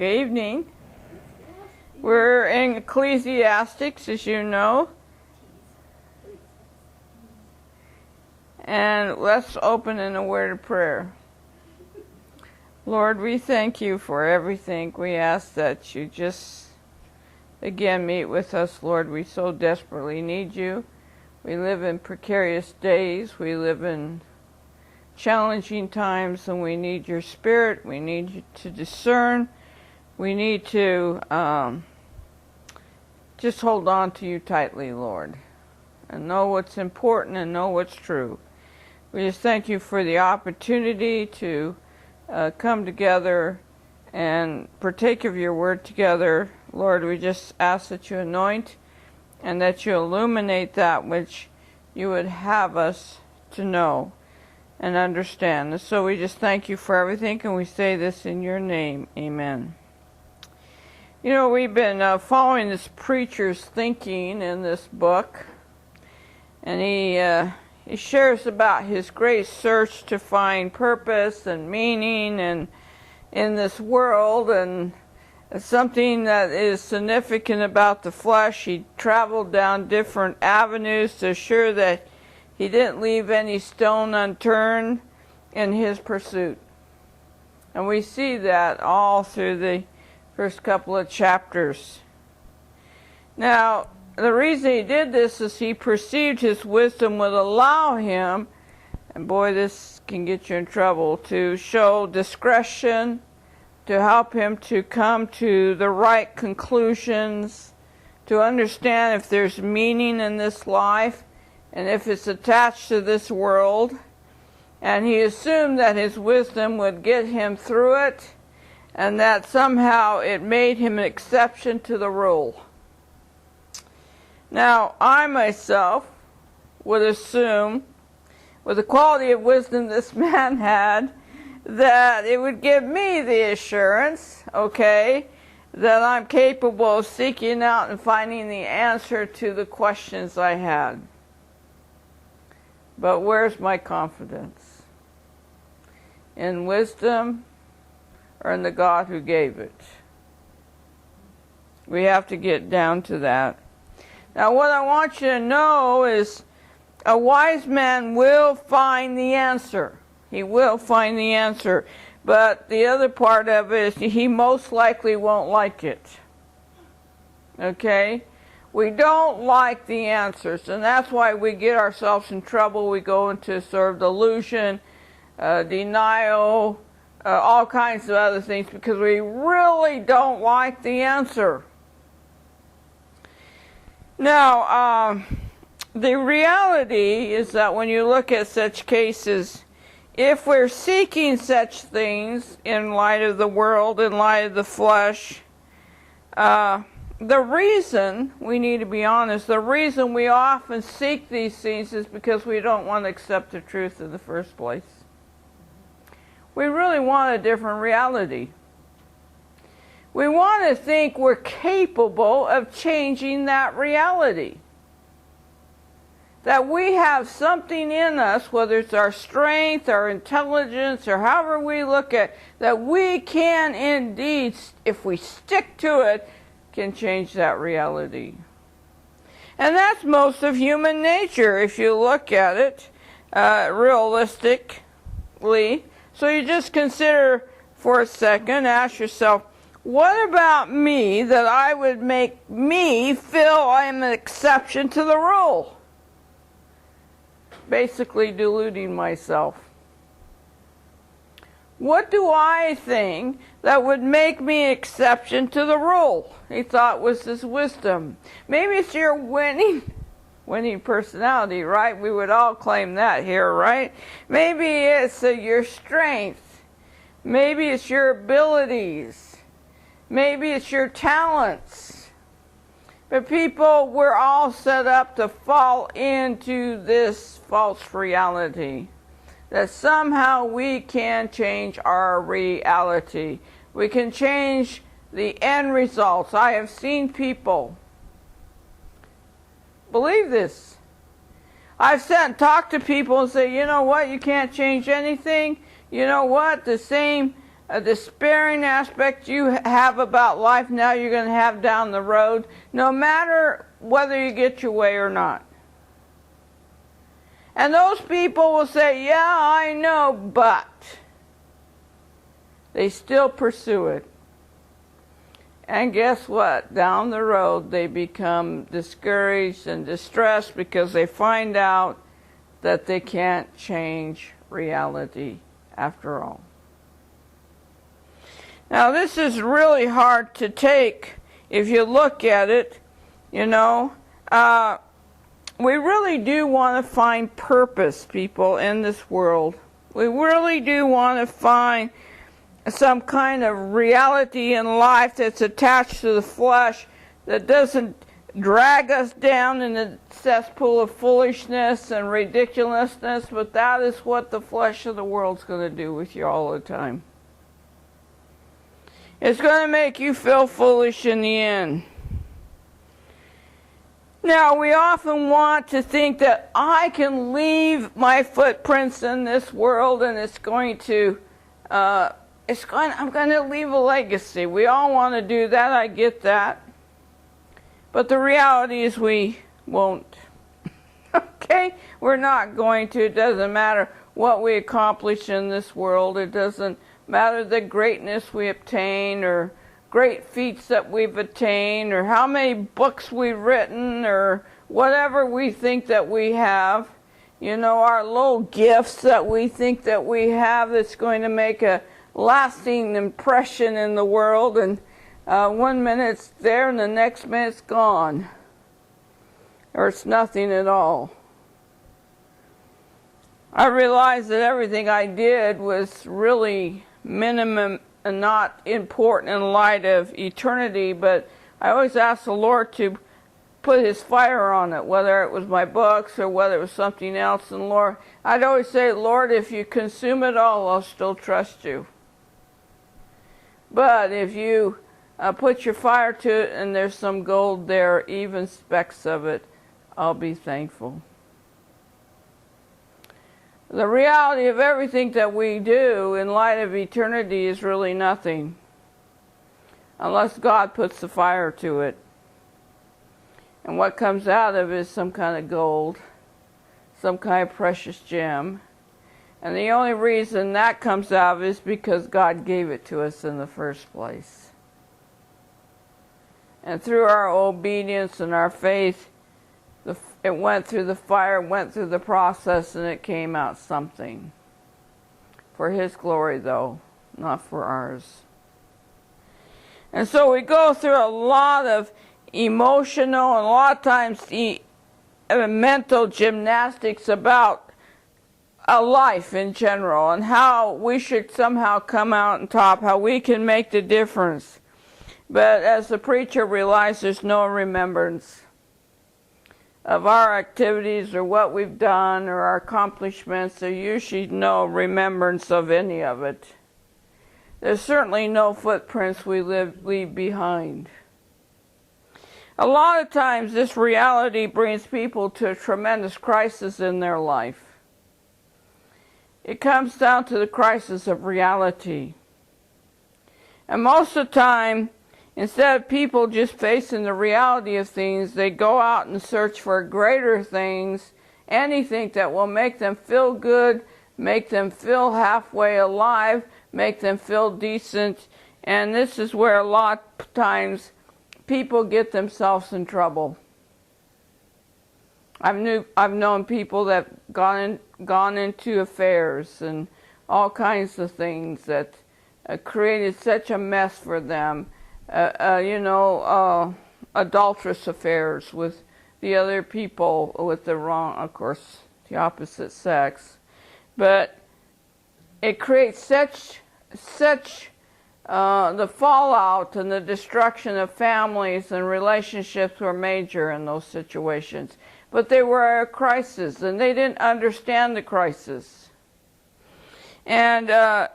Good evening. We're in Ecclesiastics, as you know. And let's open in a word of prayer. Lord, we thank you for everything. We ask that you just, again, meet with us, Lord. We so desperately need you. We live in precarious days. We live in challenging times, and we need your spirit. We need you to discern. We need to just hold on to you tightly, Lord, and know what's important and know what's true. We just thank you for the opportunity to come together and partake of your word together. Lord, we just ask that you anoint and that you illuminate that which you would have us to know and understand. And so we just thank you for everything, and we say this in your name. Amen. You know, we've been following this preacher's thinking in this book, and he shares about his great search to find purpose and meaning and in this world, and something that is significant about the flesh. He traveled down different avenues to assure that he didn't leave any stone unturned in his pursuit. And we see that all through the first couple of chapters. Now, the reason he did this is he perceived his wisdom would allow him, and boy, this can get you in trouble, to show discretion, to help him to come to the right conclusions, to understand if there's meaning in this life, and if it's attached to this world. And he assumed that his wisdom would get him through it, and that somehow it made him an exception to the rule. Now, I myself would assume, with the quality of wisdom this man had, that it would give me the assurance, okay, that I'm capable of seeking out and finding the answer to the questions I had. But where's my confidence? In wisdom or in the God who gave it? We have to get down to that. Now, what I want you to know is a wise man will find the answer. He will find the answer. But the other part of it is he most likely won't like it. Okay? We don't like the answers, and that's why we get ourselves in trouble. We go into sort of delusion, denial, all kinds of other things, because we really don't like the answer. Now, the reality is that when you look at such cases, if we're seeking such things in light of the world, in light of the flesh, the reason, we need to be honest, the reason we often seek these things is because we don't want to accept the truth in the first place. We really want a different reality. We want to think we're capable of changing that reality. That we have something in us, whether it's our strength, our intelligence, or however we look at, that we can indeed, if we stick to it, can change that reality. And that's most of human nature, if you look at it realistically. So you just consider for a second, ask yourself, what about me that I would make me feel I'm an exception to the rule? Basically deluding myself. What do I think that would make me an exception to the rule? He thought was his wisdom. Maybe it's your winning personality, right? We would all claim that here, right? Maybe it's your strength. Maybe it's your abilities. Maybe it's your talents. But people, we're all set up to fall into this false reality. That somehow we can change our reality. We can change the end results. I have seen people believe this. I've sat and talked to people and say, you know what, you can't change anything. You know what, the same a despairing aspect you have about life now you're going to have down the road, no matter whether you get your way or not. And those people will say, yeah, I know, but they still pursue it. And guess what? Down the road they become discouraged and distressed because they find out that they can't change reality after all. Now this is really hard to take if you look at it, you know. We really do want to find purpose, people, in this world. We really do want to find some kind of reality in life that's attached to the flesh, that doesn't drag us down in the cesspool of foolishness and ridiculousness, but that is what the flesh of the world's going to do with you all the time. It's going to make you feel foolish in the end. Now, we often want to think that I can leave my footprints in this world and I'm going to leave a legacy. We all want to do that, I get that. But the reality is we won't. Okay? We're not going to. It doesn't matter what we accomplish in this world. It doesn't matter the greatness we obtain or great feats that we've attained or how many books we've written or whatever we think that we have. You know, our little gifts that we think that we have that's going to make a lasting impression in the world, and one minute it's there and the next minute it's gone. Or it's nothing at all. I realized that everything I did was really minimum and not important in light of eternity, but I always asked the Lord to put His fire on it, whether it was my books or whether it was something else. And Lord, I'd always say, Lord, if you consume it all, I'll still trust you. But if you put your fire to it and there's some gold there, even specks of it, I'll be thankful. The reality of everything that we do in light of eternity is really nothing, unless God puts the fire to it. And what comes out of it is some kind of gold, some kind of precious gem. And the only reason that comes out of it is because God gave it to us in the first place. And through our obedience and our faith, it went through the fire, went through the process, and it came out something. For His glory, though, not for ours. And so we go through a lot of emotional and a lot of times mental gymnastics about a life in general and how we should somehow come out on top, how we can make the difference. But as the preacher realized, there's no remembrance of our activities or what we've done or our accomplishments. There's usually no remembrance of any of it. There's certainly no footprints we leave behind. A lot of times this reality brings people to a tremendous crisis in their life. It comes down to the crisis of reality. And most of the time, instead of people just facing the reality of things, they go out and search for greater things, anything that will make them feel good, make them feel halfway alive, make them feel decent. And this is where a lot of times people get themselves in trouble. I've known people that gone into affairs and all kinds of things that created such a mess for them. Adulterous affairs with the other people, with the wrong, of course, the opposite sex. But it creates such the fallout and the destruction of families and relationships were major in those situations. But they were a crisis, and they didn't understand the crisis. And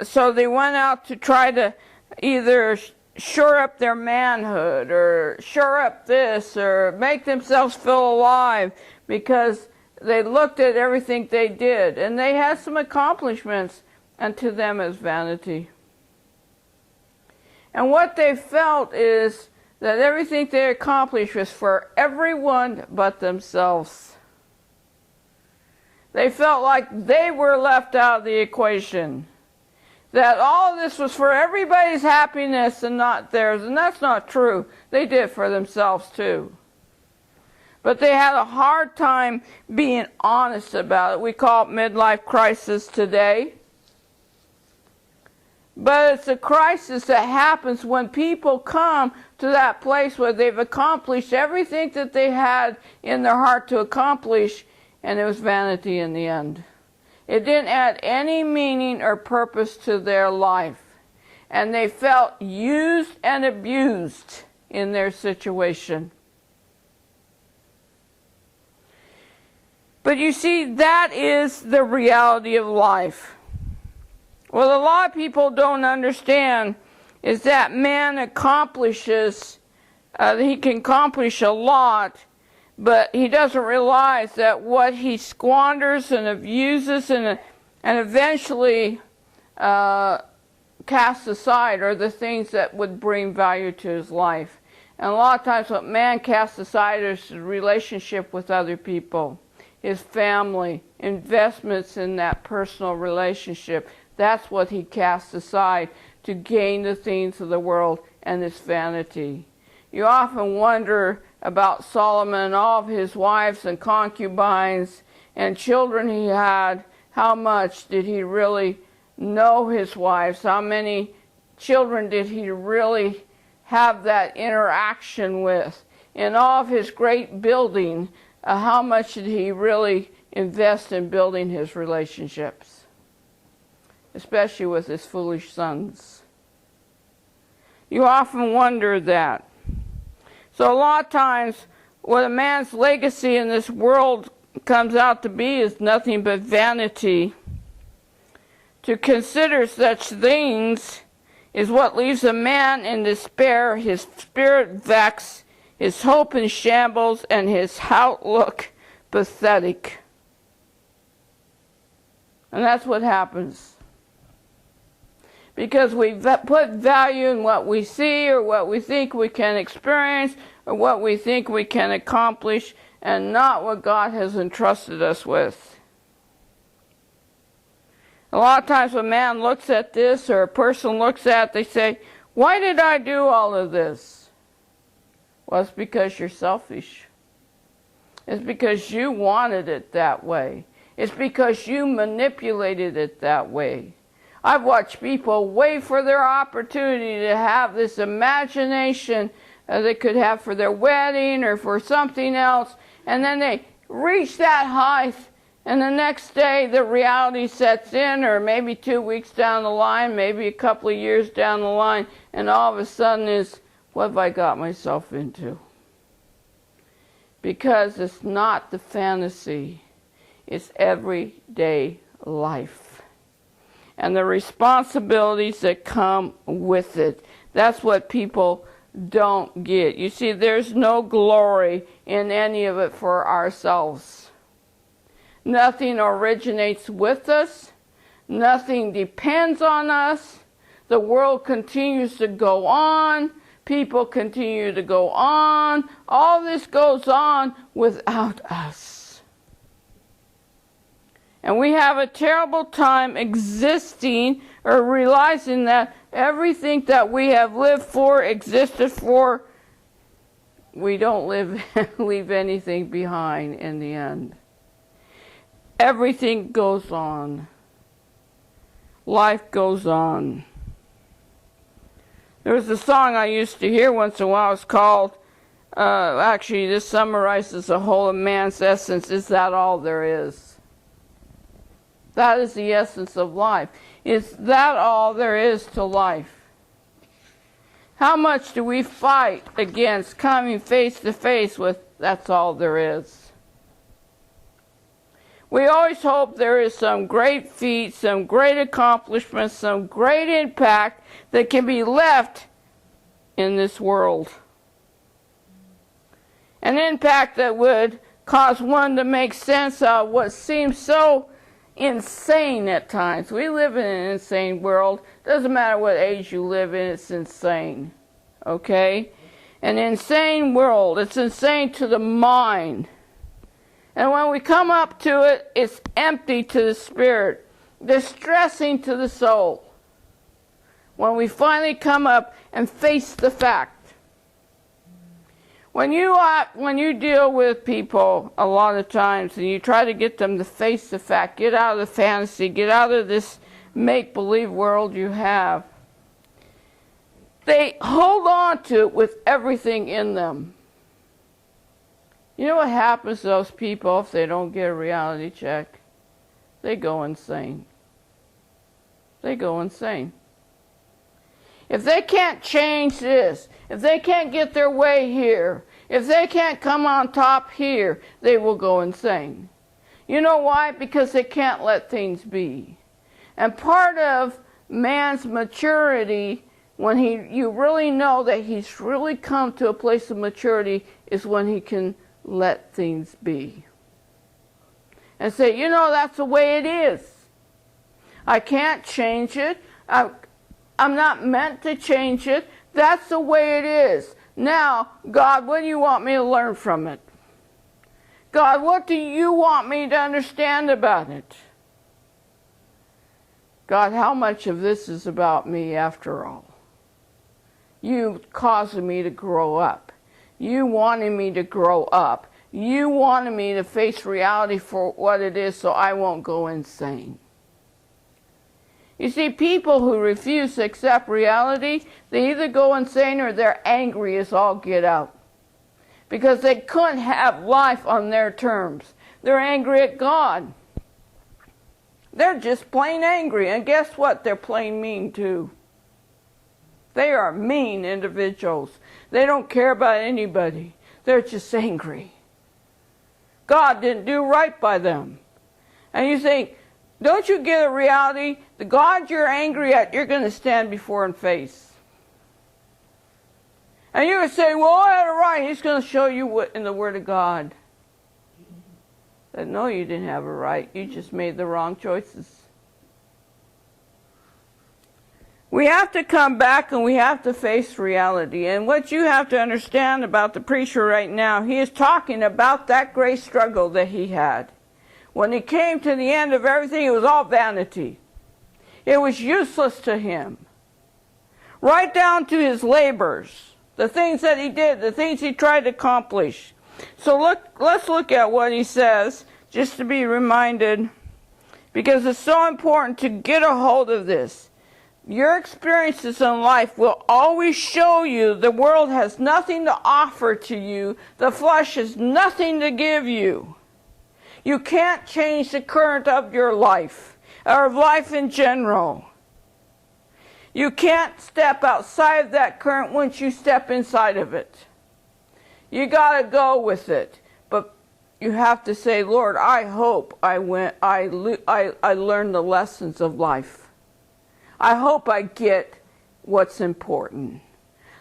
so they went out to try to either shore up their manhood or shore up this or make themselves feel alive, because they looked at everything they did. And they had some accomplishments, and to them it's vanity. And what they felt is that everything they accomplished was for everyone but themselves. They felt like they were left out of the equation. That all this was for everybody's happiness and not theirs. And that's not true. They did it for themselves too. But they had a hard time being honest about it. We call it midlife crisis today. But it's a crisis that happens when people come to that place where they've accomplished everything that they had in their heart to accomplish, and it was vanity in the end. It didn't add any meaning or purpose to their life. And they felt used and abused in their situation. But you see, that is the reality of life. What a lot of people don't understand is that man accomplishes, he can accomplish a lot, but he doesn't realize that what he squanders and abuses and eventually casts aside are the things that would bring value to his life. And a lot of times what man casts aside is his relationship with other people, his family, investments in that personal relationship. That's what he casts aside to gain the things of the world and his vanity. You often wonder about Solomon and all of his wives and concubines and children he had. How much did he really know his wives? How many children did he really have that interaction with? In all of his great building, how much did he really invest in building his relationships? Especially with his foolish sons. You often wonder that. So a lot of times, what a man's legacy in this world comes out to be is nothing but vanity. To consider such things is what leaves a man in despair, his spirit vexed, his hope in shambles, and his outlook pathetic. And that's what happens. Because we put value in what we see or what we think we can experience or what we think we can accomplish and not what God has entrusted us with. A lot of times when a man looks at this or a person looks at it, they say, why did I do all of this? Well, it's because you're selfish. It's because you wanted it that way. It's because you manipulated it that way. I've watched people wait for their opportunity to have this imagination they could have for their wedding or for something else, and then they reach that height, and the next day the reality sets in, or maybe 2 weeks down the line, maybe a couple of years down the line, and all of a sudden is, what have I got myself into? Because it's not the fantasy, it's everyday life. And the responsibilities that come with it. That's what people don't get. You see, there's no glory in any of it for ourselves. Nothing originates with us. Nothing depends on us. The world continues to go on. People continue to go on. All this goes on without us. And we have a terrible time existing or realizing that everything that we have lived for, existed for, we don't leave anything behind in the end. Everything goes on. Life goes on. There was a song I used to hear once in a while. It's called, actually this summarizes the whole of man's essence. Is that all there is? That is the essence of life. Is that all there is to life? How much do we fight against coming face to face with that's all there is? We always hope there is some great feat, some great accomplishment, some great impact that can be left in this world. An impact that would cause one to make sense of what seems so insane at times. We live in an insane world. Doesn't matter what age you live in, it's insane. Okay? An insane world. It's insane to the mind. And when we come up to it, it's empty to the spirit, distressing to the soul. When we finally come up and face the fact. When you deal with people a lot of times and you try to get them to face the fact, get out of the fantasy, get out of this make-believe world you have, they hold on to it with everything in them. You know what happens to those people if they don't get a reality check? They go insane. They go insane. If they can't change this, if they can't get their way here, if they can't come on top here, they will go insane. You know why? Because they can't let things be. And part of man's maturity, when you really know that he's really come to a place of maturity, is when he can let things be. And say, you know, that's the way it is. I can't change it. I'm not meant to change it. That's the way it is. Now, God, what do you want me to learn from it? God, what do you want me to understand about it? God, how much of this is about me after all? You causing me to grow up. You wanting me to grow up. You wanted me to face reality for what it is so I won't go insane. You see, people who refuse to accept reality, they either go insane or they're angry as all get out. Because they couldn't have life on their terms. They're angry at God. They're just plain angry. And guess what? They're plain mean too. They are mean individuals. They don't care about anybody. They're just angry. God didn't do right by them. And you think, don't you get a reality? The God you're angry at, you're going to stand before and face. And you're going to say, well, I had it right. He's going to show you what in the Word of God. That no, you didn't have it right. You just made the wrong choices. We have to come back and we have to face reality. And what you have to understand about the preacher right now, he is talking about that great struggle that he had. When he came to the end of everything, it was all vanity. It was useless to him. Right down to his labors, the things that he did, the things he tried to accomplish. So let's look at what he says, just to be reminded, because it's so important to get a hold of this. Your experiences in life will always show you the world has nothing to offer to you. The flesh has nothing to give you. You can't change the current of your life, or of life in general. You can't step outside of that current once you step inside of it. You got to go with it. But you have to say, Lord, I hope I learn the lessons of life. I hope I get what's important.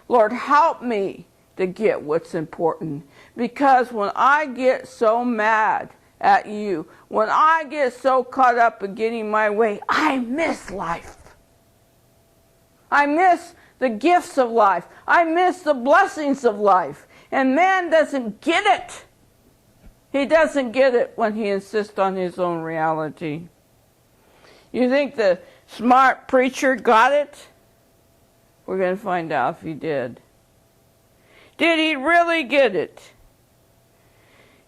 Lord, help me to get what's important. Because when I get so mad at you, when I get so caught up in getting my way, I miss life. I miss the gifts of life. I miss the blessings of life. And man doesn't get it. He doesn't get it when he insists on his own reality. You think the smart preacher got it? We're going to find out if he did. Did he really get it?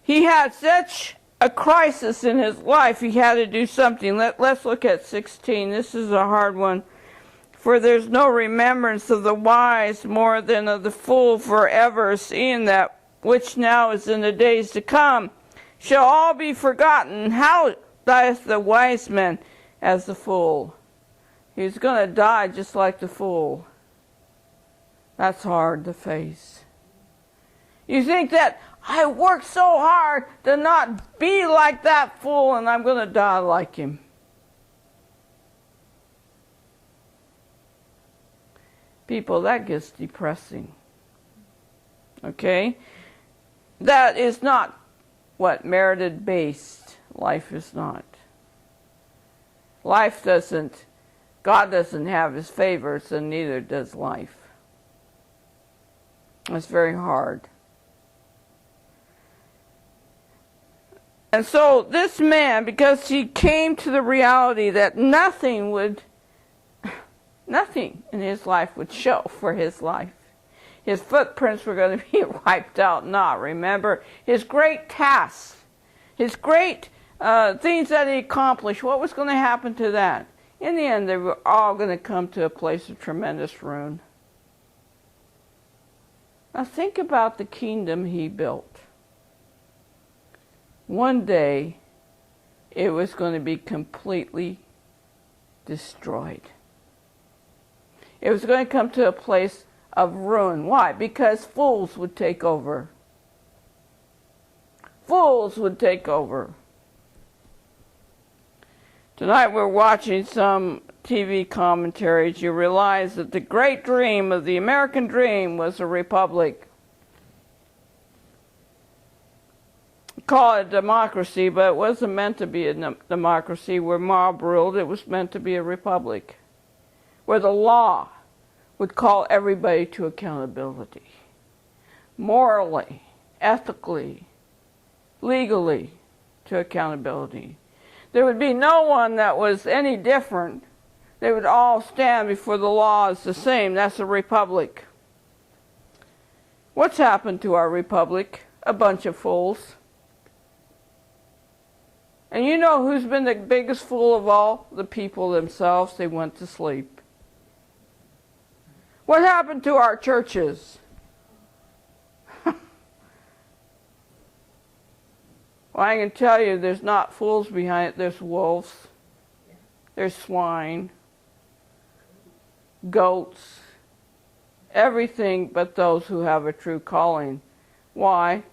He had such a crisis in his life, he had to do something. Let's look at 16. This is a hard one. For there's no remembrance of the wise more than of the fool forever, seeing that which now is in the days to come shall all be forgotten. How dieth the wise man as the fool? He's going to die just like the fool. That's hard to face. You think that I worked so hard to not be like that fool and I'm going to die like him. People, that gets depressing. Okay? That is not what merited based life is not. God doesn't have his favorites, and neither does life. It's very hard. And so this man, because he came to the reality that nothing in his life would show for his life. His footprints were going to be wiped out, not. Remember, his great tasks, his great things that he accomplished, what was going to happen to that? In the end, they were all going to come to a place of tremendous ruin. Now think about the kingdom he built. One day, it was going to be completely destroyed. It was going to come to a place of ruin. Why? Because fools would take over. Fools would take over. Tonight we're watching some TV commentaries. You realize that the great dream of the American dream was a republic. Call it democracy, but it wasn't meant to be a democracy where mob ruled. It was meant to be a republic where the law would call everybody to accountability. Morally, ethically, legally to accountability. There would be no one that was any different. They would all stand before the law as the same. That's a republic. What's happened to our republic? A bunch of fools. And you know who's been the biggest fool of all? The people themselves. They went to sleep. What happened to our churches? Well, I can tell you there's not fools behind it. There's wolves. There's swine. Goats. Everything but those who have a true calling. Why?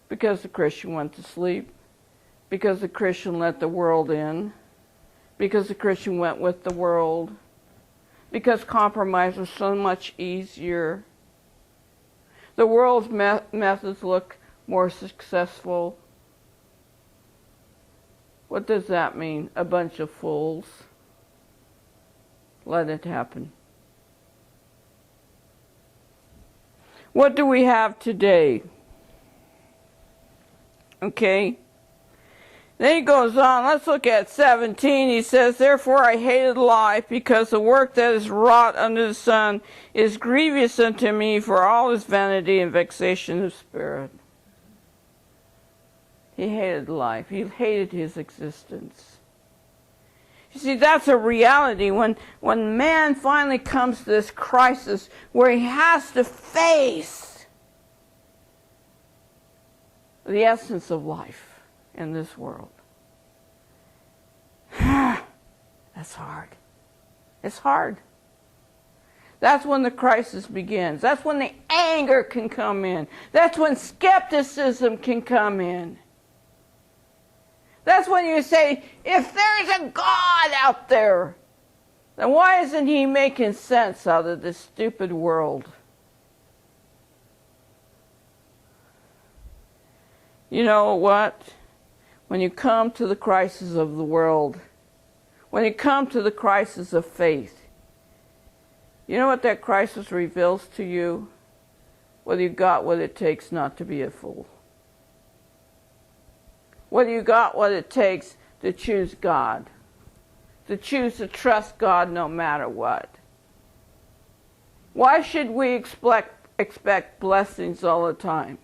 Because the Christian went to sleep. Because the Christian let the world in. Because the Christian went with the world. Because compromise was so much easier. The world's methods look more successful. What does that mean? A bunch of fools. Let it happen. What do we have today? Okay. Then he goes on, let's look at 17. He says, therefore I hated life, because the work that is wrought under the sun is grievous unto me, for all is vanity and vexation of spirit. He hated life. He hated his existence. You see, that's a reality. When man finally comes to this crisis where he has to face the essence of life in this world. That's hard. It's hard. That's when the crisis begins. That's when the anger can come in. That's when skepticism can come in. That's when you say, if there's a God out there, then why isn't he making sense out of this stupid world? You know what? When you come to the crisis of the world, when you come to the crisis of faith, you know what that crisis reveals to you? Whether you got what it takes not to be a fool. Whether you got what it takes to choose God. To choose to trust God no matter what. Why should we expect blessings all the time?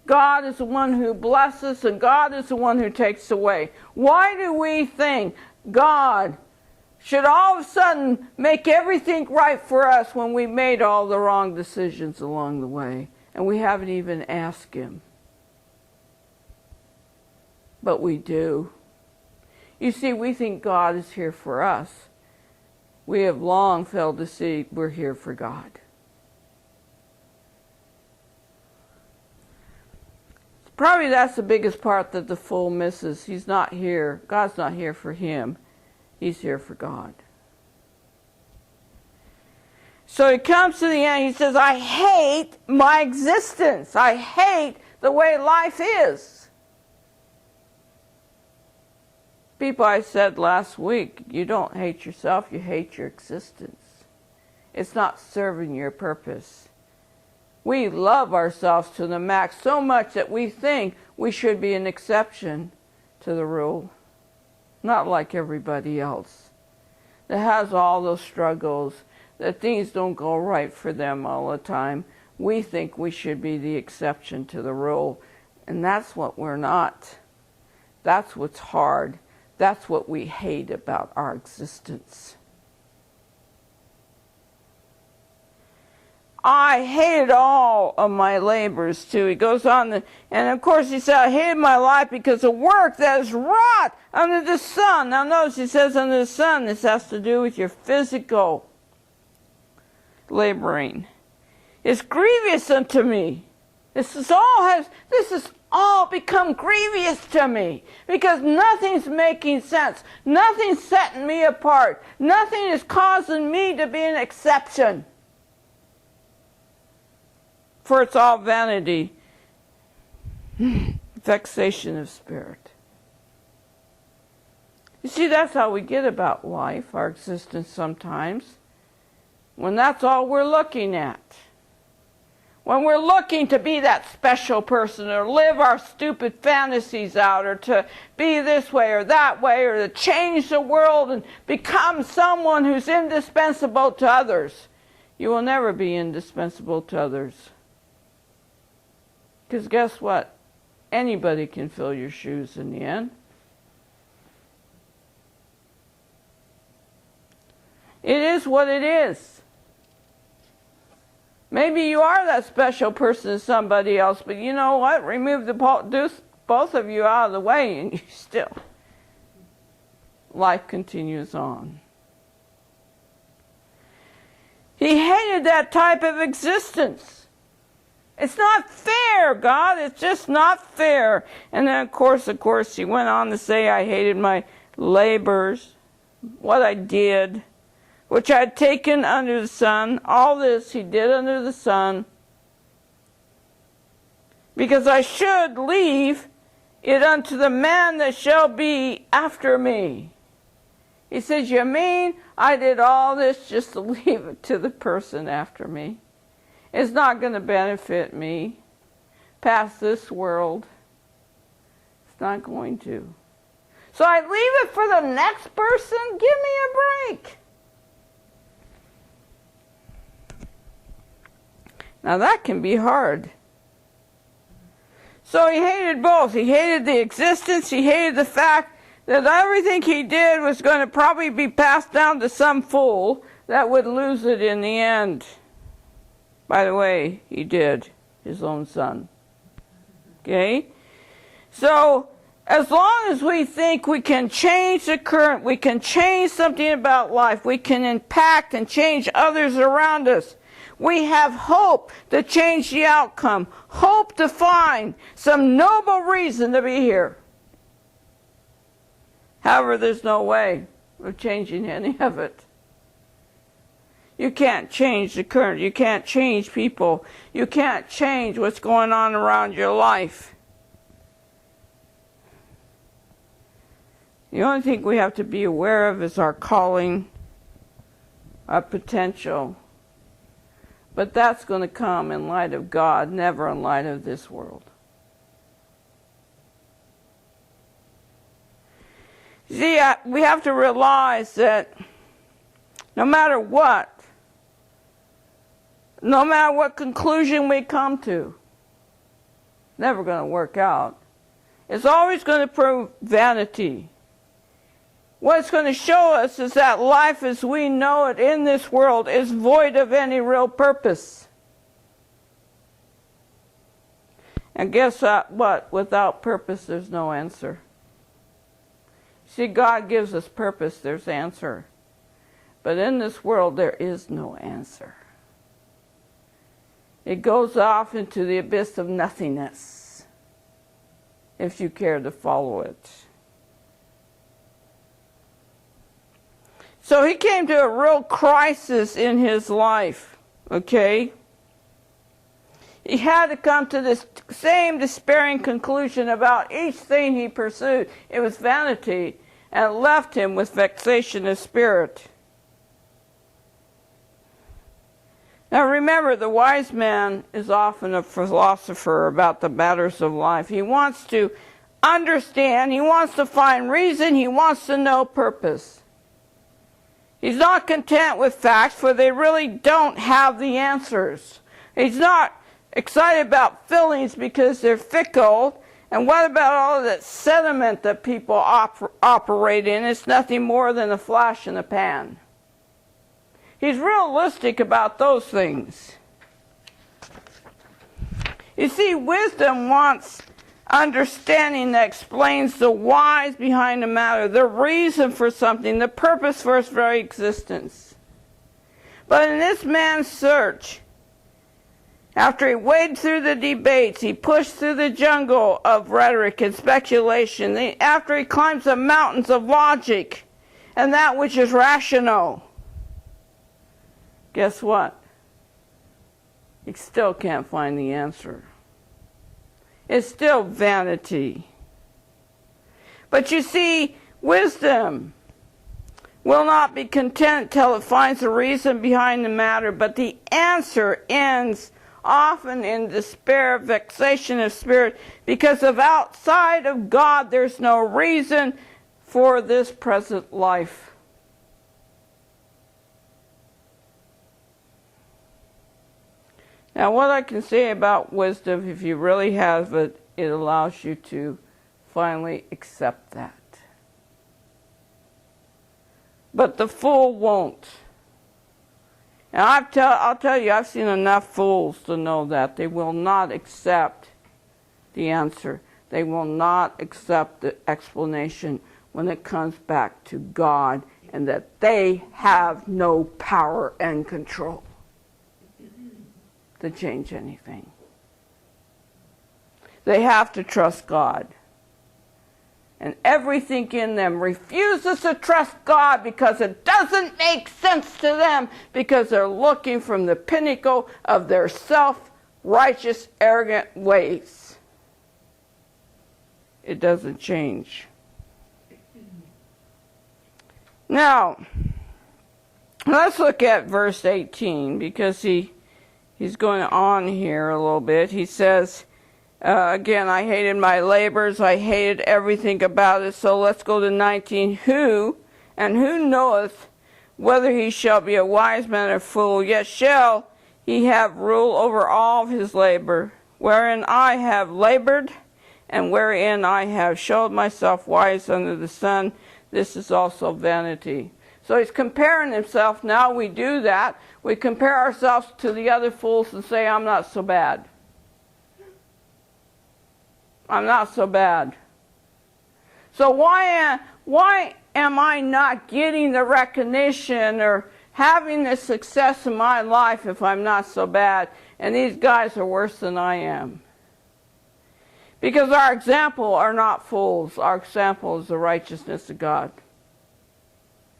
God is the one who blesses, and God is the one who takes away. Why do we think God should all of a sudden make everything right for us when we made all the wrong decisions along the way, and we haven't even asked him? But we do. You see, we think God is here for us. We have long failed to see we're here for God. Probably that's the biggest part that the fool misses. He's not here. God's not here for him. He's here for God. So he comes to the end. He says, I hate my existence. I hate the way life is. People, I said last week, you don't hate yourself, you hate your existence. It's not serving your purpose. We love ourselves to the max so much that we think we should be an exception to the rule. Not like everybody else that has all those struggles, that things don't go right for them all the time. We think we should be the exception to the rule, and that's what we're not. That's what's hard. That's what we hate about our existence. I hated all of my labors too. He goes on, and of course he said, I hated my life because of work that is wrought under the sun. Now notice he says under the sun. This has to do with your physical laboring. It's grievous unto me. This is all become grievous to me because nothing's making sense. Nothing's setting me apart. Nothing is causing me to be an exception. For it's all vanity, vexation of spirit. You see, that's how we get about life, our existence sometimes, when that's all we're looking at. When we're looking to be that special person or live our stupid fantasies out or to be this way or that way or to change the world and become someone who's indispensable to others, you will never be indispensable to others. Because guess what? Anybody can fill your shoes in the end. It is what it is. Maybe you are that special person to somebody else, but you know what? Remove both of you out of the way and you still, life continues on. He hated that type of existence. It's not fair, God. It's just not fair. And then, of course, he went on to say, I hated my labors, what I did, which I had taken under the sun. All this he did under the sun, because I should leave it unto the man that shall be after me. He says, you mean I did all this just to leave it to the person after me? It's not going to benefit me past this world. It's not going to. So I leave it for the next person? Give me a break. Now that can be hard. So he hated both. He hated the existence. He hated the fact that everything he did was going to probably be passed down to some fool that would lose it in the end. By the way, he did, his own son. Okay? So, as long as we think we can change the current, we can change something about life, we can impact and change others around us, we have hope to change the outcome, hope to find some noble reason to be here. However, there's no way of changing any of it. You can't change the current. You can't change people. You can't change what's going on around your life. The only thing we have to be aware of is our calling, our potential. But that's going to come in light of God, never in light of this world. See, we have to realize that no matter what conclusion we come to, never going to work out. It's always going to prove vanity. What it's going to show us is that life as we know it in this world is void of any real purpose. And guess what? Without purpose, there's no answer. See, God gives us purpose, there's answer. But in this world, there is no answer. It goes off into the abyss of nothingness, if you care to follow it. So he came to a real crisis in his life, okay? He had to come to this same despairing conclusion about each thing he pursued. It was vanity. and left him with vexation of spirit. Now remember, the wise man is often a philosopher about the matters of life. He wants to understand, he wants to find reason, he wants to know purpose. He's not content with facts, for they really don't have the answers. He's not excited about feelings because they're fickle. And what about all of that sentiment that people operate in? It's nothing more than a flash in the pan. He's realistic about those things. You see, wisdom wants understanding that explains the whys behind the matter, the reason for something, the purpose for its very existence. But in this man's search, after he waded through the debates, he pushed through the jungle of rhetoric and speculation, after he climbs the mountains of logic and that which is rational, guess what? He still can't find the answer. It's still vanity. But you see, wisdom will not be content till it finds the reason behind the matter, but the answer ends often in despair, vexation of spirit, because of outside of God there's no reason for this present life. Now, what I can say about wisdom, if you really have it, it allows you to finally accept that. But the fool won't. And I'll tell you, I've seen enough fools to know that. They will not accept the answer. They will not accept the explanation when it comes back to God and that they have no power and control to change anything. They have to trust God. And everything in them refuses to trust God because it doesn't make sense to them, because they're looking from the pinnacle of their self-righteous, arrogant ways. It doesn't change. Now, let's look at verse 18, because he's going on here a little bit. He says, again, I hated my labors, I hated everything about it. So let's go to 19. Who knoweth whether he shall be a wise man or fool, yet shall he have rule over all of his labor, wherein I have labored, and wherein I have showed myself wise under the sun. This is also vanity. So he's comparing himself. Now we do that. We compare ourselves to the other fools and say, I'm not so bad. I'm not so bad. So why am I not getting the recognition or having the success in my life if I'm not so bad? And these guys are worse than I am. Because our example are not fools. Our example is the righteousness of God.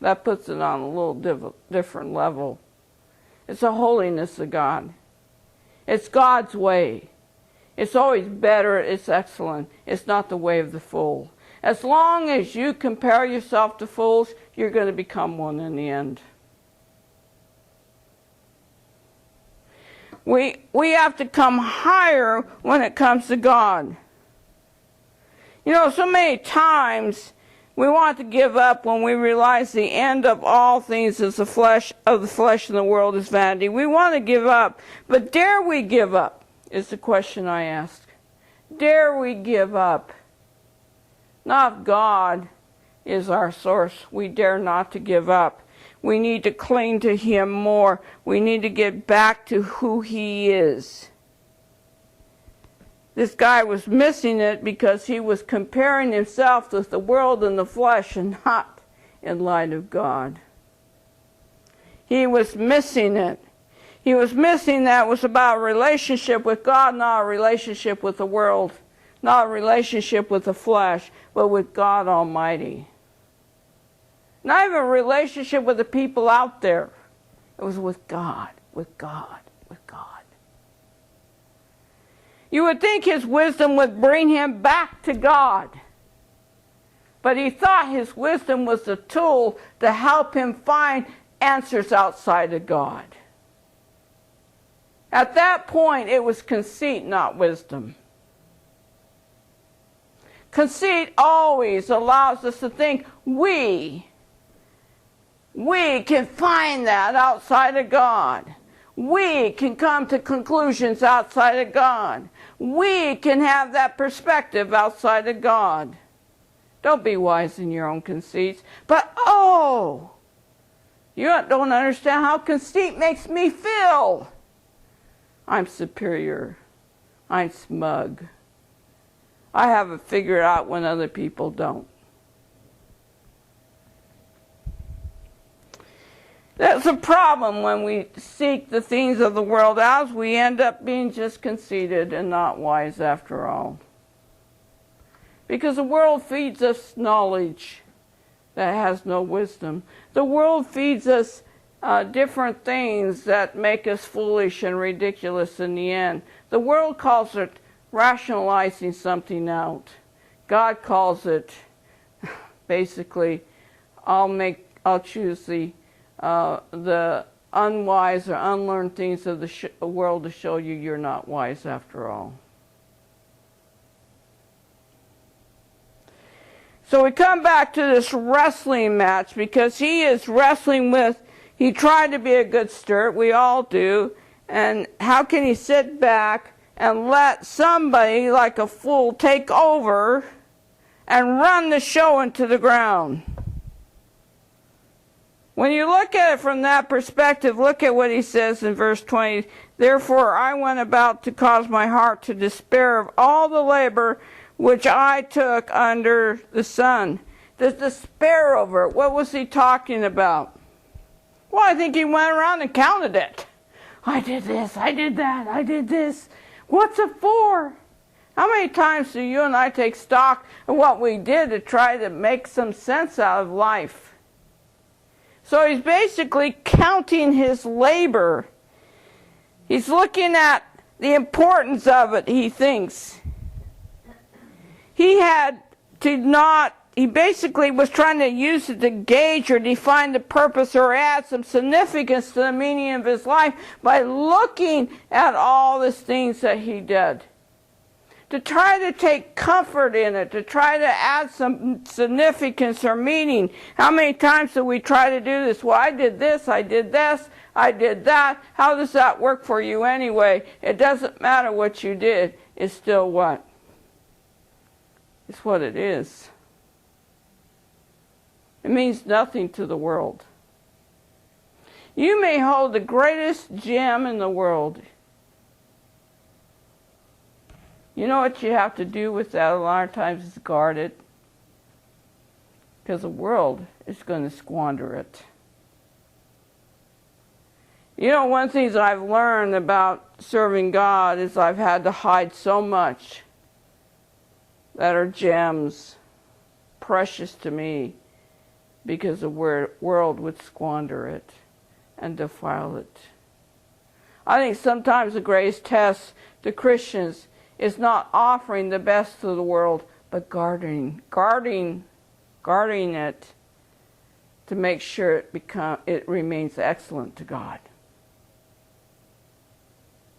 That puts it on a little different level. It's the holiness of God. It's God's way. It's always better, it's excellent. It's not the way of the fool. As long as you compare yourself to fools, you're going to become one in the end. We have to come higher when it comes to God. You know, so many times we want to give up when we realize the end of all things is the flesh and the world is vanity. We want to give up, but dare we give up? Is the question I ask. Dare we give up? Not if God is our source. We dare not to give up. We need to cling to Him more. We need to get back to who He is. This guy was missing it because he was comparing himself with the world and the flesh and not in light of God. He was missing it. He was missing that it was about a relationship with God, not a relationship with the world, not a relationship with the flesh, but with God Almighty. Not even a relationship with the people out there. It was with God, with God, with God. You would think his wisdom would bring him back to God. but he thought his wisdom was a tool to help him find answers outside of God. At that point, it was conceit, not wisdom. Conceit always allows us to think we can find that outside of God. We can come to conclusions outside of God. We can have that perspective outside of God. Don't be wise in your own conceits. But, you don't understand how conceit makes me feel. I'm superior. I'm smug. I have it figured out when other people don't. That's a problem when we seek the things of the world as we end up being just conceited and not wise after all. Because the world feeds us knowledge that has no wisdom. The world feeds us different things that make us foolish and ridiculous in the end. The world calls it rationalizing something out. God calls it basically, I'll choose the unwise or unlearned things of the world to show you you're not wise after all. So we come back to this wrestling match because he is wrestling with, he tried to be a good steward, we all do, and how can he sit back and let somebody like a fool take over and run the show into the ground? When you look at it from that perspective, look at what he says in verse 20. Therefore I went about to cause my heart to despair of all the labor which I took under the sun. The despair over it. What was he talking about? Well, I think he went around and counted it. I did this, I did that, I did this. What's it for? How many times do you and I take stock of what we did to try to make some sense out of life? So he's basically counting his labor. He's looking at the importance of it, he thinks. He basically was trying to use it to gauge or define the purpose or add some significance to the meaning of his life by looking at all the things that he did. To try to take comfort in it, to try to add some significance or meaning. How many times do we try to do this? Well, I did this, I did this, I did that. How does that work for you anyway? It doesn't matter what you did. It's still what? It's what it is. It means nothing to the world. You may hold the greatest gem in the world. You know what you have to do with that a lot of times is guard it. Because the world is going to squander it. You know, one of the things I've learned about serving God is I've had to hide so much that are gems, precious to me, because the world would squander it and defile it. I think sometimes the greatest test to Christians is not offering the best to the world, but guarding it to make sure it remains excellent to God.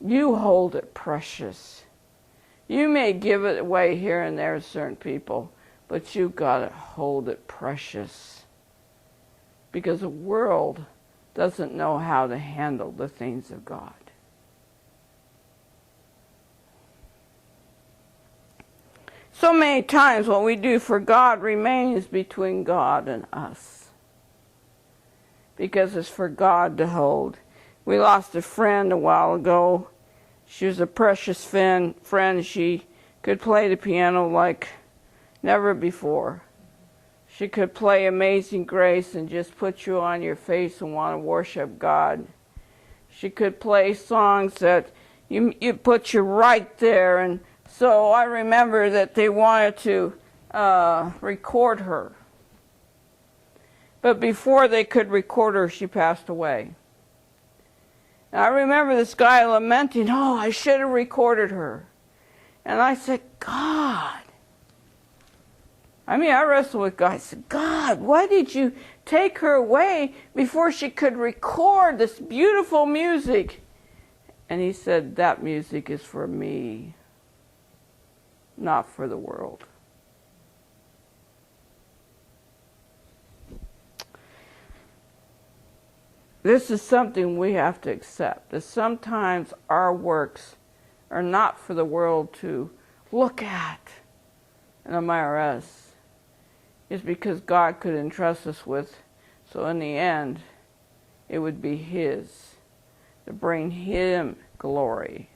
You hold it precious. You may give it away here and there to certain people, but you've got to hold it precious. Because the world doesn't know how to handle the things of God. So many times what we do for God remains between God and us. Because it's for God to hold. We lost a friend a while ago. She was a precious friend. She could play the piano like never before. She could play Amazing Grace and just put you on your face and want to worship God. She could play songs that you put you right there. And so I remember that they wanted to record her. But before they could record her, she passed away. And I remember this guy lamenting, oh, I should have recorded her. And I said, God, I mean, I wrestled with God. I said, God, why did you take her away before she could record this beautiful music? And he said, that music is for me, not for the world. This is something we have to accept, that sometimes our works are not for the world to look at and admire us. It's because God could entrust us with, so in the end, it would be His, to bring Him glory.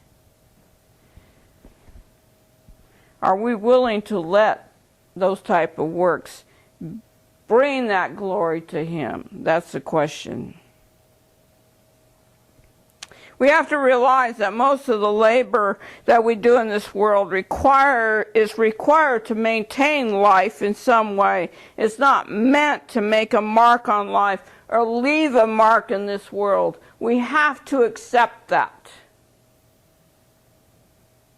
Are we willing to let those type of works bring that glory to Him? That's the question. We have to realize that most of the labor that we do in this world is required to maintain life in some way. It's not meant to make a mark on life or leave a mark in this world. We have to accept that.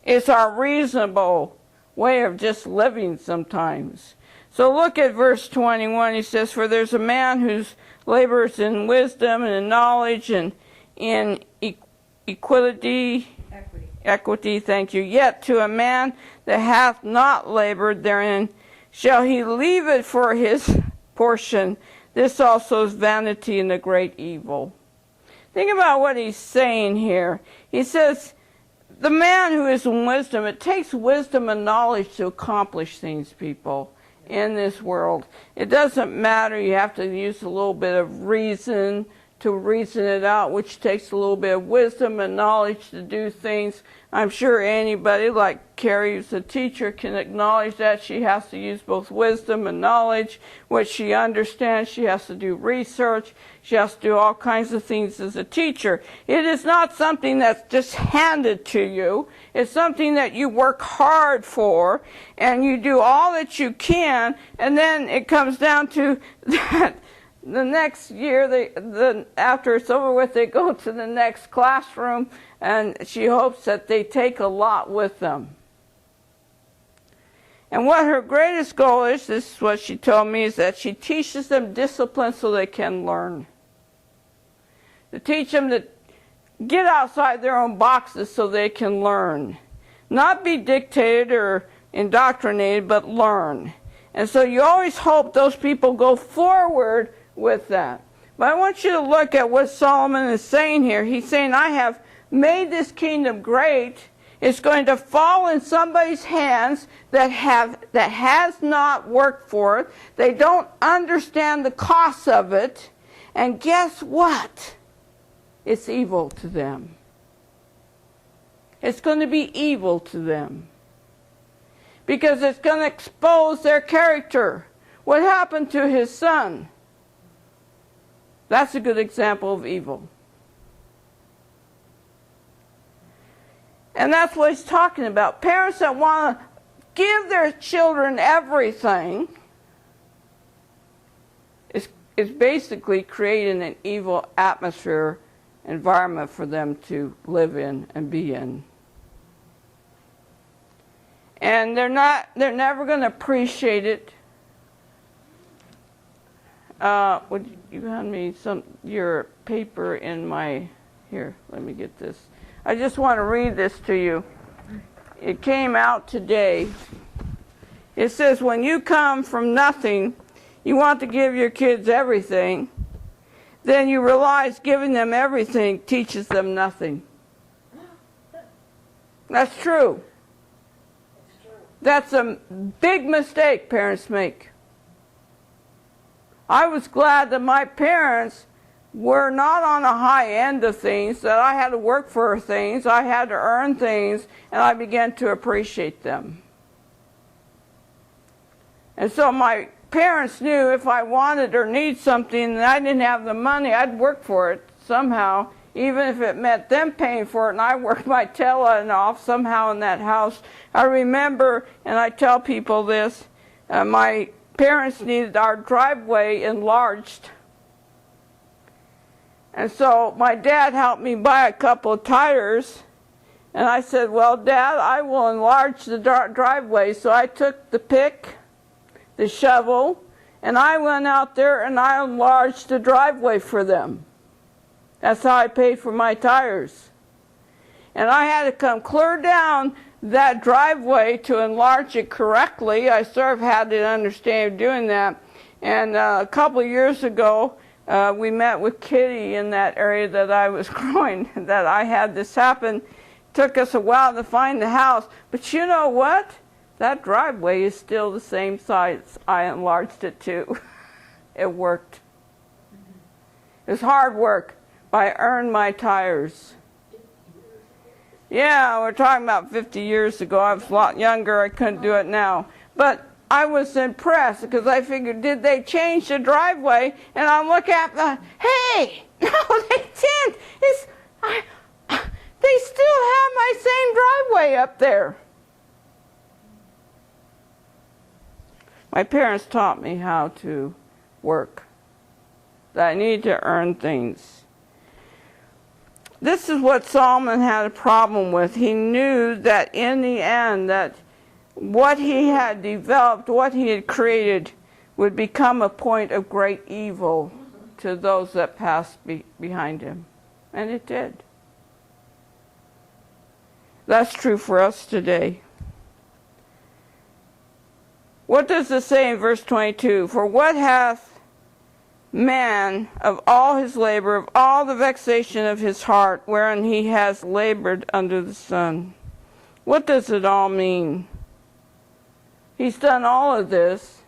It's our reasonable way of just living sometimes. So look at verse 21. He says, for there's a man whose labors in wisdom and in knowledge and in equity, thank you. Yet to a man that hath not labored therein, shall he leave it for his portion. This also is vanity and a great evil. Think about what he's saying here. He says, the man who is in wisdom, it takes wisdom and knowledge to accomplish things, people, in this world. It doesn't matter. You have to use a little bit of reason to reason it out, which takes a little bit of wisdom and knowledge to do things. I'm sure anybody, like Carrie, who's a teacher, can acknowledge that she has to use both wisdom and knowledge, which she understands. She has to do research. She has to do all kinds of things as a teacher. It is not something that's just handed to you. It's something that you work hard for, and you do all that you can, and then it comes down to that. The next year, after it's over with, they go to the next classroom, and she hopes that they take a lot with them. And what her greatest goal is, this is what she told me, is that she teaches them discipline so they can learn. To teach them to get outside their own boxes so they can learn. Not be dictated or indoctrinated, but learn. And so you always hope those people go forward with that. But I want you to look at what Solomon is saying here. He's saying, I have made this kingdom great. It's going to fall in somebody's hands that has not worked for it. They don't understand the cost of it. And guess what? It's evil to them. It's going to be evil to them. Because it's going to expose their character. What happened to his son? That's a good example of evil. And that's what he's talking about. Parents that want to give their children everything is basically creating an evil atmosphere, environment for them to live in and be in. And they're never going to appreciate it. Would you hand me your paper in my, here, let me get this. I just want to read this to you. It came out today. It says, when you come from nothing, you want to give your kids everything, then you realize giving them everything teaches them nothing. That's true. That's a big mistake parents make. I was glad that my parents were not on the high end of things, that I had to work for things, I had to earn things, and I began to appreciate them. And so my parents knew if I wanted or needed something and I didn't have the money, I'd work for it somehow, even if it meant them paying for it, and I worked my tail off somehow in that house. I remember, and I tell people this, my parents needed our driveway enlarged. And so my dad helped me buy a couple of tires. And I said, well, Dad, I will enlarge the driveway. So I took the pick, the shovel, and I went out there and I enlarged the driveway for them. That's how I paid for my tires. And I had to come clear down that driveway to enlarge it correctly. I sort of had to understand doing that. And a couple of years ago, we met with Kitty in that area that I was growing, that I had this happen. It took us a while to find the house. But you know what? That driveway is still the same size I enlarged it to. It worked. It was hard work, but I earned my tires. Yeah, we're talking about 50 years ago. I was a lot younger. I couldn't do it now. But I was impressed because I figured, did they change the driveway? And I look at the, hey, no, they didn't. They still have my same driveway up there. My parents taught me how to work, that I need to earn things. This is what Solomon had a problem with. He knew that in the end that what he had developed, what he had created, would become a point of great evil to those that passed behind him. And it did. That's true for us today. What does it say in verse 22? For what hath man of all his labor, of all the vexation of his heart, wherein he has labored under the sun? What does it all mean? He's done all of this,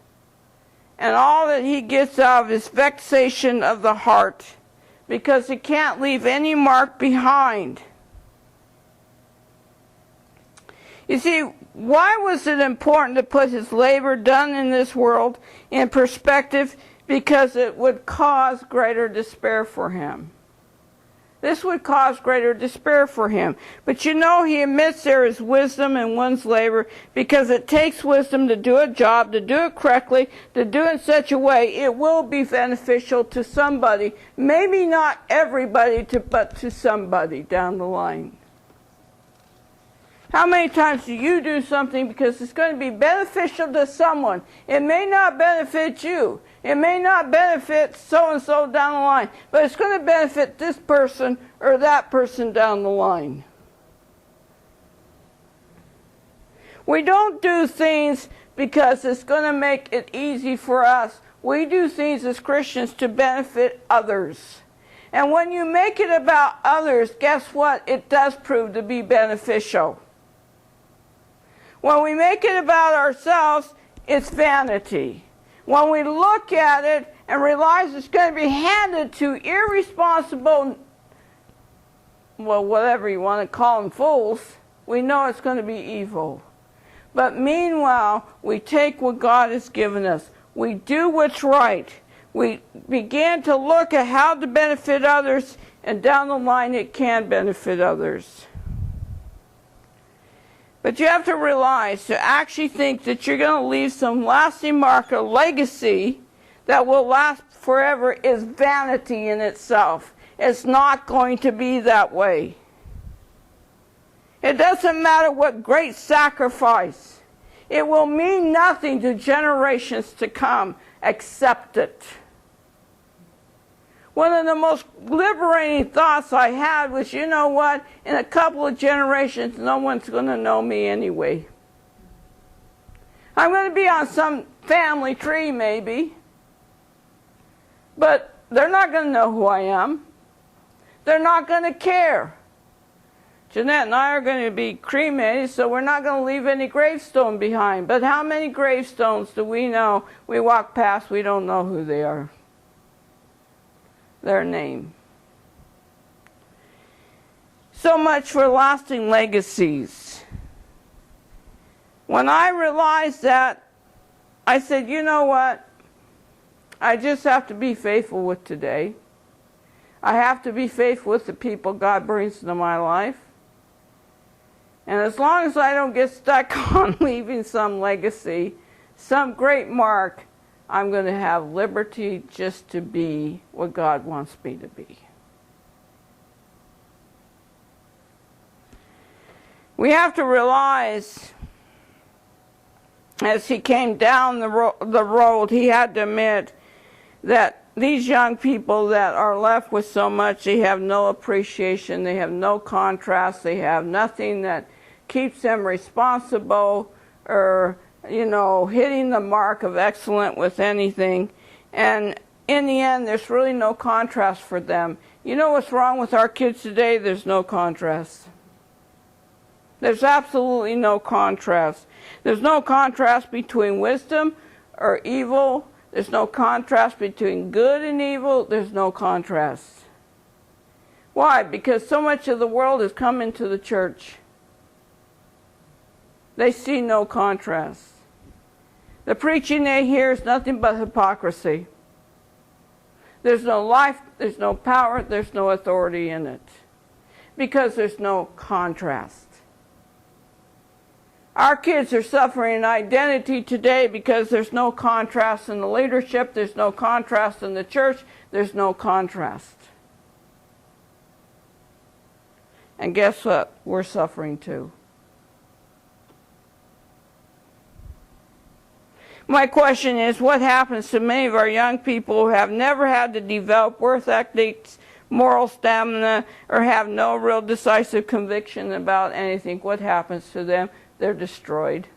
and all that he gets out of his vexation of the heart, because he can't leave any mark behind. You see, why was it important to put his labor done in this world in perspective? Because it would cause greater despair for him. This would cause greater despair for him. But you know, he admits there is wisdom in one's labor, because it takes wisdom to do a job, to do it correctly, to do it in such a way it will be beneficial to somebody. Maybe not everybody, but to somebody down the line. How many times do you do something because it's going to be beneficial to someone? It may not benefit you. It may not benefit so-and-so down the line, but it's going to benefit this person or that person down the line. We don't do things because it's going to make it easy for us. We do things as Christians to benefit others. And when you make it about others, guess what? It does prove to be beneficial. When we make it about ourselves, it's vanity. When we look at it and realize it's going to be handed to irresponsible, well, whatever you want to call them, fools, we know it's going to be evil. But meanwhile, we take what God has given us. We do what's right. We begin to look at how to benefit others, and down the line it can benefit others. But you have to realize, to actually think that you're going to leave some lasting mark, a legacy that will last forever, is vanity in itself. It's not going to be that way. It doesn't matter what great sacrifice. It will mean nothing to generations to come. Accept it. One of the most liberating thoughts I had was, you know what? In a couple of generations, no one's going to know me anyway. I'm going to be on some family tree, maybe. But they're not going to know who I am. They're not going to care. Jeanette and I are going to be cremated, so we're not going to leave any gravestone behind. But how many gravestones do we know? We walk past, we don't know who they are. Their name. So much for lasting legacies. When I realized that, I said, you know what? I just have to be faithful with today. I have to be faithful with the people God brings into my life. And as long as I don't get stuck on leaving some legacy, some great mark, I'm going to have liberty just to be what God wants me to be. We have to realize as he came down the road, he had to admit that these young people that are left with so much, they have no appreciation, they have no contrast, they have nothing that keeps them responsible or, hitting the mark of excellent with anything. And in the end, there's really no contrast for them. You know what's wrong with our kids today? There's no contrast. There's absolutely no contrast. There's no contrast between wisdom or evil. There's no contrast between good and evil. There's no contrast. Why? Because so much of the world has come into the church. They see no contrast. The preaching they hear is nothing but hypocrisy. There's no life, there's no power, there's no authority in it. Because there's no contrast. Our kids are suffering identity today because there's no contrast in the leadership, there's no contrast in the church, there's no contrast. And guess what? We're suffering too. My question is, what happens to many of our young people who have never had to develop work ethics, moral stamina, or have no real decisive conviction about anything? What happens to them? They're destroyed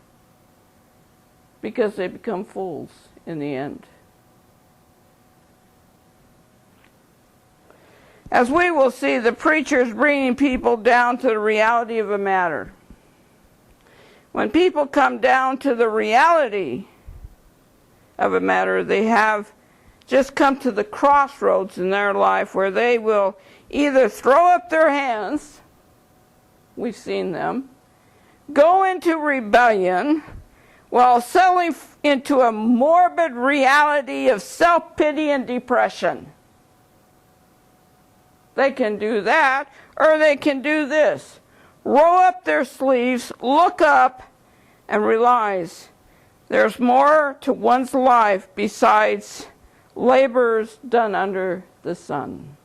because they become fools in the end. As we will see, the preacher is bringing people down to the reality of a matter. When people come down to the reality of a matter, they have just come to the crossroads in their life where they will either throw up their hands, we've seen them, go into rebellion while settling into a morbid reality of self-pity and depression. They can do that, or they can do this. Roll up their sleeves, look up, and realize there's more to one's life besides labors done under the sun.